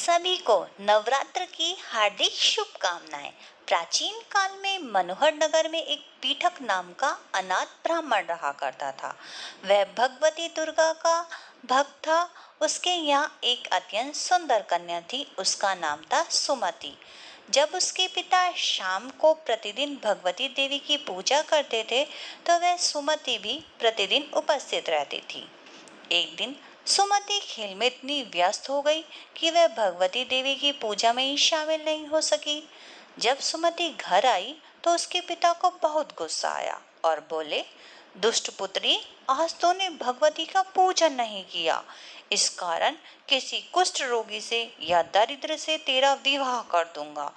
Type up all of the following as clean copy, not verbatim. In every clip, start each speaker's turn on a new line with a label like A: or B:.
A: सभी को नवरात्र की हार्दिक शुभकामनाएं। प्राचीन काल में मनोहर नगर में एक पीठक नाम का अनाथ ब्राह्मण रहा करता था। वह भगवती दुर्गा का भक्त था। उसके यहाँ एक अत्यंत सुंदर कन्या थी। उसका नाम था सुमति। जब उसके पिता शाम को प्रतिदिन भगवती देवी की पूजा करते थे, तो वह सुमति भी प्रतिदिन उपस्थित रहती थी। एक दिन सुमति खेल में इतनी व्यस्त हो गई कि वह भगवती देवी की पूजा में ही शामिल नहीं हो सकी। जब सुमति घर आई तो उसके पिता को बहुत गुस्सा आया और बोले, दुष्ट पुत्री, आज तूने भगवती का पूजन नहीं किया। इस कारण किसी कुष्ठ रोगी से या दरिद्र से तेरा विवाह कर दूंगा।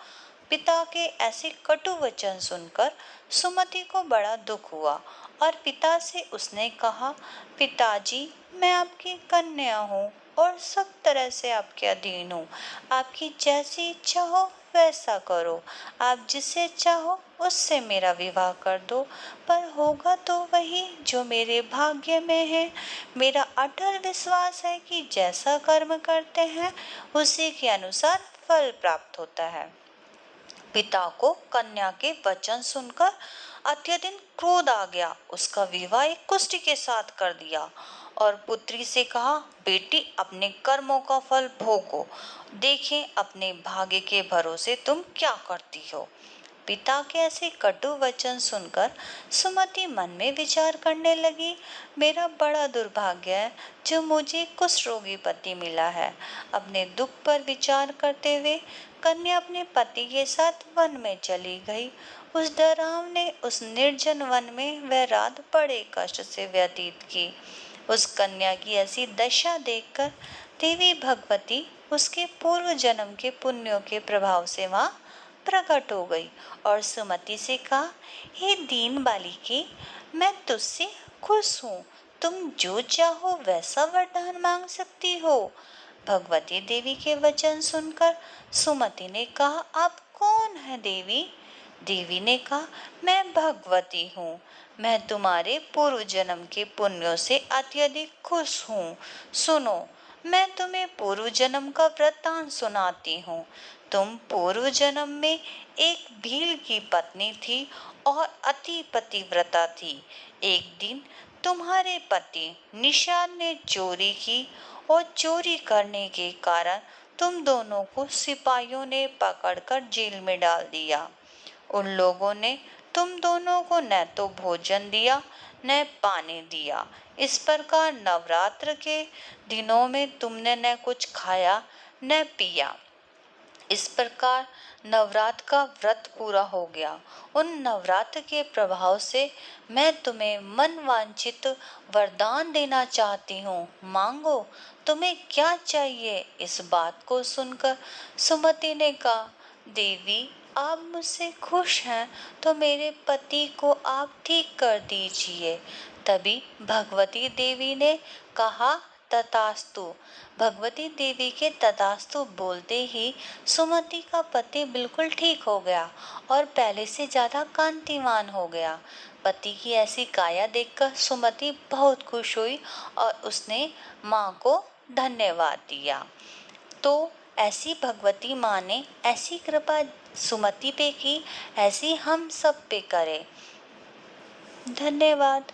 A: पिता के ऐसे कटु वचन सुनकर सुमति को बड़ा दुख हुआ और पिता से उसने कहा, पिताजी, मैं आपकी कन्या हूँ और सब तरह से आपके अधीन हूँ। आपकी जैसी इच्छा हो वैसा करो। आप जिससे चाहो उससे मेरा विवाह कर दो, पर होगा तो वही जो मेरे भाग्य में है। मेरा अटल विश्वास है कि जैसा कर्म करते हैं उसी के अनुसार फल प्राप्त होता है। पिता को कन्या के वचन सुनकर अत्यधिक क्रोध आ गया। उसका विवाह एक कुष्ठ के साथ कर दिया और पुत्री से कहा, बेटी, अपने कर्मों का फल भोगो। देखें अपने भाग्य के भरोसे तुम क्या करती हो। पिता के ऐसे कटु वचन सुनकर सुमति मन में विचार करने लगी, मेरा बड़ा दुर्भाग्य है जो मुझे कुष्ठ रोगी पति मिला है। अपने दुख पर विचार करते हुए कन्या अपने पति के साथ वन में चली गई। उस डरावने, उस निर्जन वन में वह रात बड़े कष्ट से व्यतीत की। उस कन्या की ऐसी दशा देखकर देवी भगवती उसके पूर्व जन्म के पुण्यों के प्रभाव से वहां प्रकट हो गई और सुमति से कहा, हे दीन बालिके, मैं तुझसे खुश हूँ। तुम जो चाहो वैसा वरदान मांग सकती हो। भगवती देवी के वचन सुनकर सुमति ने कहा, आप कौन है देवी? देवी ने कहा, मैं भगवती हूँ। मैं तुम्हारे पूर्व जन्म के पुण्यों से अत्यधिक खुश हूँ। सुनो, मैं तुम्हें पूर्व जन्म का वृत्तांत सुनाती हूँ। तुम पूर्व जन्म में एक भील की पत्नी थी और अति पतिव्रता थी। एक दिन तुम्हारे पति निषाद ने चोरी की और चोरी करने के कारण तुम दोनों को सिपाहियों ने पकड़कर जेल में डाल दिया। उन लोगों ने तुम दोनों को न तो भोजन दिया न पानी दिया। इस प्रकार नवरात्र के दिनों में तुमने न कुछ खाया न पिया। इस प्रकार नवरात्र का व्रत पूरा हो गया। उन नवरात्र के प्रभाव से मैं तुम्हें मन वांछित वरदान देना चाहती हूँ। मांगो, तुम्हें क्या चाहिए? इस बात को सुनकर सुमति ने कहा, देवी, आप मुझसे खुश हैं तो मेरे पति को आप ठीक कर दीजिए। तभी भगवती देवी ने कहा, तथास्तु। भगवती देवी के तथास्तु बोलते ही सुमति का पति बिल्कुल ठीक हो गया और पहले से ज्यादा कांतिमान हो गया। पति की ऐसी काया देखकर सुमति बहुत खुश हुई और उसने माँ को धन्यवाद दिया। तो ऐसी भगवती माँ ने ऐसी कृपा सुमति पे की, ऐसी हम सब पे करे। धन्यवाद।